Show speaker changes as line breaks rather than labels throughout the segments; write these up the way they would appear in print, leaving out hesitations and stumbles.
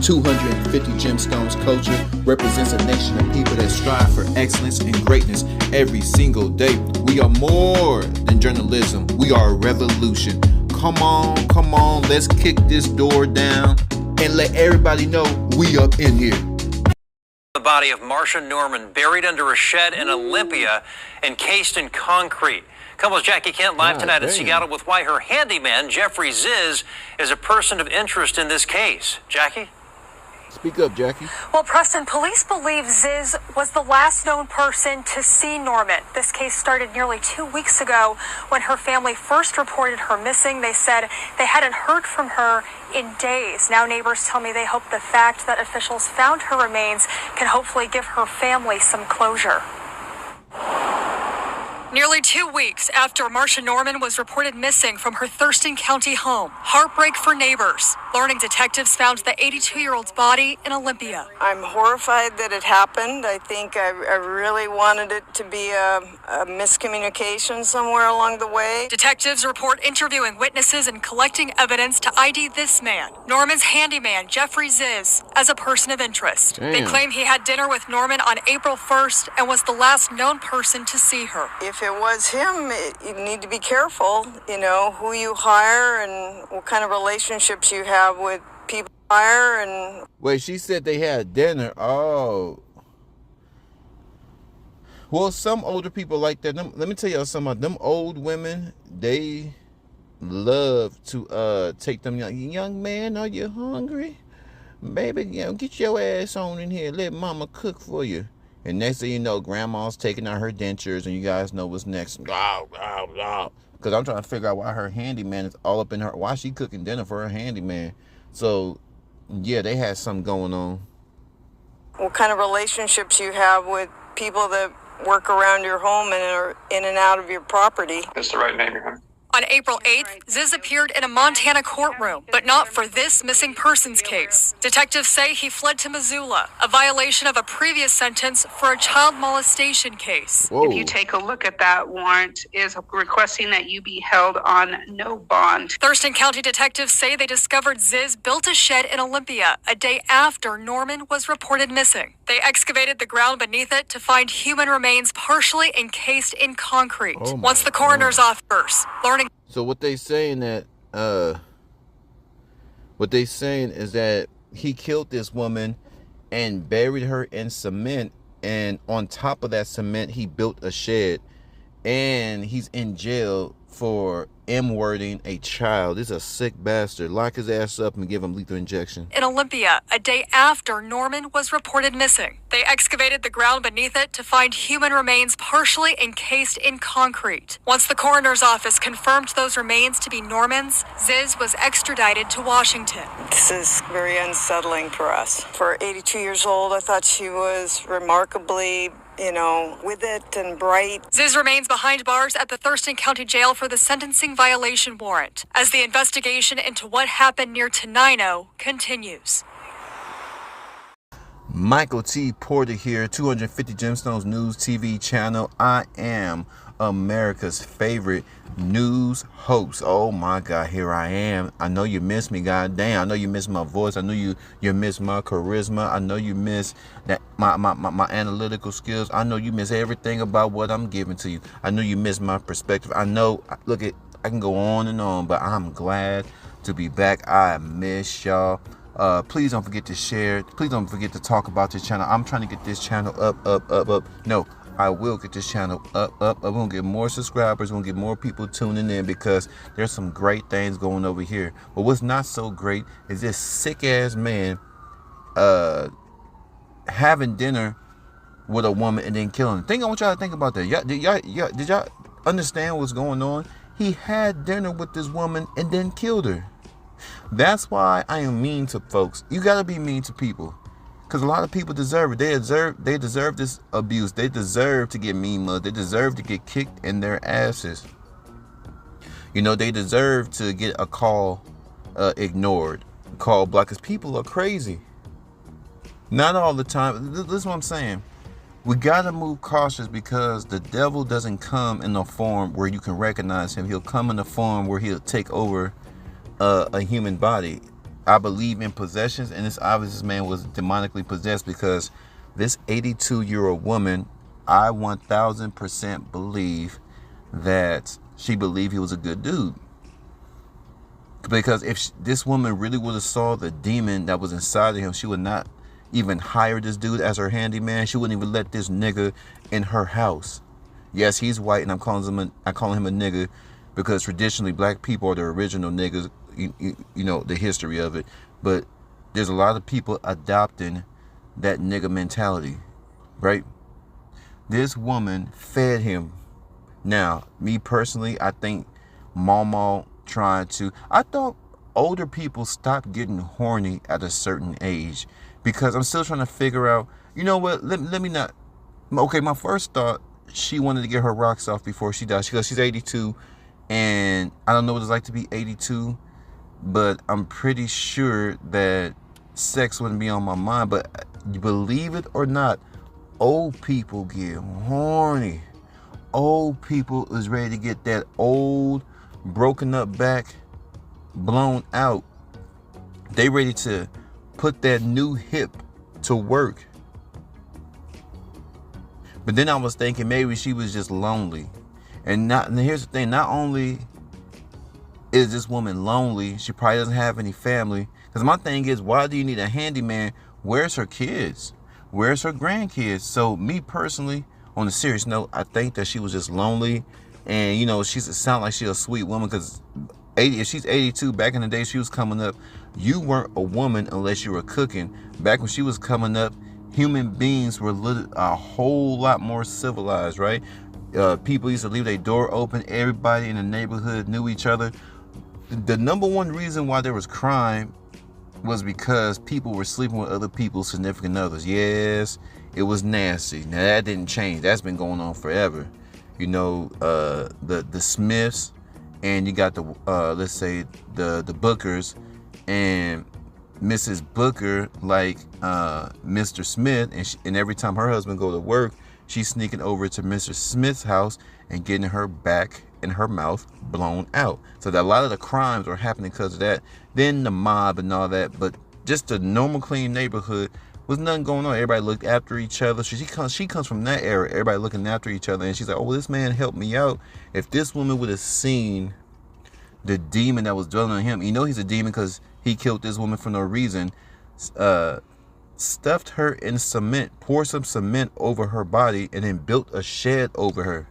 250 Gemstones culture represents a nation of people that strive for excellence and greatness every single day. We are more than journalism. We are a revolution. Come on, let's kick this door down and let everybody know we up in here.
The body of Marsha Norman buried under a shed in Olympia, encased in concrete. Couples Jackie Kent live tonight in Seattle with why her handyman, Jeffrey Ziz, is a person of interest in this case. Jackie?
Speak up, Jackie.
Well, Preston, police believe Ziz was the last known person to see Norman. This case started nearly 2 weeks ago when her family first reported her missing. They said they hadn't heard from her in days. Now neighbors tell me they hope the fact that officials found her remains can hopefully give her family some closure. Nearly 2 weeks after Marsha Norman was reported missing from her Thurston County home, heartbreak for neighbors. Learning detectives found the 82-year-old's body in Olympia.
I'm horrified that it happened. I think I really wanted it to be a miscommunication somewhere along the way.
Detectives report interviewing witnesses and collecting evidence to ID this man, Norman's handyman, Jeffrey Ziz, as a person of interest.
Damn.
They claim he had dinner with Norman on April 1st and was the last known person to see her.
If it was him, you need to be careful, who you hire and what kind of relationships you have with people you hire. And
wait, she said they had dinner. Oh. Well, some older people like that. Let me tell y'all something about them old women. They love to take them young man, are you hungry? Baby, get your ass on in here. Let mama cook for you. And next thing you know, grandma's taking out her dentures, and you guys know what's next. Because I'm trying to figure out why her handyman is all up in her. Why she cooking dinner for her handyman? So, yeah, they had something going on.
what kind of relationships you have with people that work around your home and are in and out of your property.
That's the right name, Your Honor.
On April 8th, Ziz appeared in a Montana courtroom, but not for this missing persons case. Detectives say he fled to Missoula, a violation of a previous sentence for a child molestation case.
Whoa.
If you take a look at that warrant, is requesting that you be held on no bond.
Thurston County detectives say they discovered Ziz built a shed in Olympia a day after Norman was reported missing. They excavated the ground beneath it to find human remains partially encased in concrete.
Oh
Once the coroner's office learning.
So what they saying is that he killed this woman and buried her in cement, and on top of that cement he built a shed, and he's in jail for M-wording a child. This is a sick bastard. Lock his ass up and give him lethal injection.
In Olympia, a day after Norman was reported missing. They excavated the ground beneath it to find human remains partially encased in concrete. Once the coroner's office confirmed those remains to be Norman's, Ziz was extradited to Washington.
This is very unsettling for us. For 82 years old, I thought she was remarkably with it and bright.
Ziz remains behind bars at the Thurston County Jail for the sentencing violation warrant as the investigation into what happened near Tenino continues.
Michael T. Porter here, 250 Gemstones News TV channel. I am America's favorite news host. Oh my God, here I am. I know you miss me, goddamn. I know you miss my voice. I know you miss my charisma. I know you miss that my analytical skills. I know you miss everything about what I'm giving to you. I know you miss my perspective. I know, I can go on and on, but I'm glad to be back. I miss y'all. Please don't forget to share. Please don't forget to talk about this channel. I'm trying to get this channel up. No, I will get this channel up. We're going to get more subscribers. We're going to get more people tuning in because there's some great things going over here. But what's not so great is this sick-ass man having dinner with a woman and then killing her. I want y'all to think about that. Did y'all understand what's going on? He had dinner with this woman and then killed her. That's why I am mean to folks. You got to be mean to people. Because a lot of people deserve it. They deserve this abuse. They deserve to get mean mugged. They deserve to get kicked in their asses. They deserve to get a call ignored. Call blocked. Because people are crazy. Not all the time. This is what I'm saying. We got to move cautious because the devil doesn't come in a form where you can recognize him. He'll come in a form where he'll take over a human body. I believe in possessions, and it's obvious this man was demonically possessed, because this 82-year-old woman, I 1000% believe that she believed he was a good dude. Because if this woman really would have saw the demon that was inside of him, she would not even hire this dude as her handyman. She wouldn't even let this nigga in her house. Yes, he's white, and I'm calling him a nigga because traditionally black people are the original niggas. You know the history of it, but there's a lot of people adopting that nigga mentality, right? This woman fed him. Now, me personally, I think Mama trying to. I thought older people stopped getting horny at a certain age, because I'm still trying to figure out. You know what? Let me not. Okay, my first thought, she wanted to get her rocks off before she died. She's 82, and I don't know what it's like to be 82. But I'm pretty sure that sex wouldn't be on my mind. But you believe it or not, old people get horny. Old people is ready to get that old, broken up back blown out. They ready to put that new hip to work. But then I was thinking maybe she was just lonely. And here's the thing, not only is this woman lonely, she probably doesn't have any family. Because my thing is, why do you need a handyman? Where's her kids? Where's her grandkids? So me personally, on a serious note, I think that she was just lonely. And, you know, sound like she's a sweet woman, because if she's 82, back in the day she was coming up, you weren't a woman unless you were cooking. Back when she was coming up, human beings were a whole lot more civilized, right? People used to leave their door open. Everybody in the neighborhood knew each other. The number one reason why there was crime was because people were sleeping with other people's significant others. Yes, it was nasty. Now that didn't change. That's been going on forever. You know, the Smiths, and you got the let's say the Bookers, and Mrs. Booker, like Mr. Smith, and every time her husband go to work, she's sneaking over to Mr. Smith's house and getting her back and her mouth blown out. So that a lot of the crimes are happening because of that. Then the mob and all that, but just a normal clean neighborhood was nothing going on. Everybody looked after each other. She comes from that era. Everybody looking after each other, and she's like, oh, this man helped me out. If this woman would have seen the demon that was dwelling on him, you know he's a demon because he killed this woman for no reason, stuffed her in cement, poured some cement over her body, and then built a shed over her.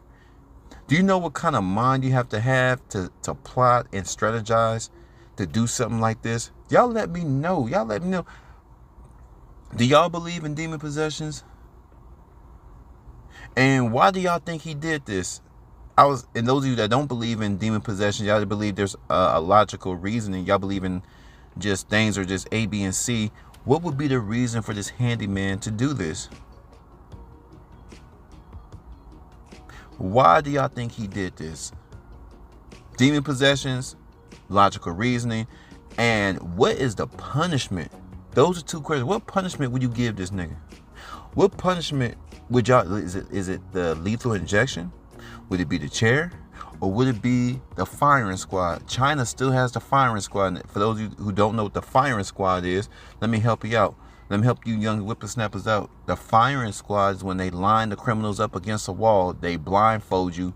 Do you know what kind of mind you have to plot and strategize to do something like this? Y'all let me know. Do y'all believe in demon possessions? And why do y'all think he did this? And those of you that don't believe in demon possession, y'all believe there's a logical reasoning. Y'all believe in just things are just A, B, and C. What would be the reason for this handyman to do this? Why do y'all think he did this? Demon possessions, logical reasoning, and what is the punishment? Those are two questions. What punishment would you give this nigga? What punishment would y'all, is it the lethal injection? Would it be the chair? Or would it be the firing squad? China still has the firing squad. For those of you who don't know what the firing squad is, let me help you out. Let me help you young whippersnappers out. The firing squad is when they line the criminals up against a wall, they blindfold you,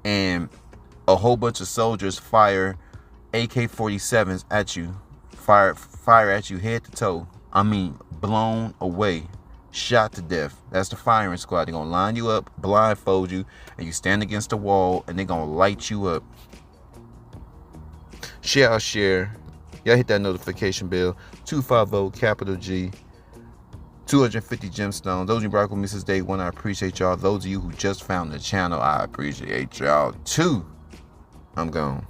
and a whole bunch of soldiers fire AK-47s at you. Fire at you head to toe. I mean, blown away. Shot to death. That's the firing squad. They're going to line you up, blindfold you, and you stand against the wall, and they're going to light you up. Share. Y'all hit that notification bell. 250 capital G. 250 gemstones. Those of you rock with me since day one, I appreciate y'all. Those of you who just found the channel, I appreciate y'all too. I'm gone.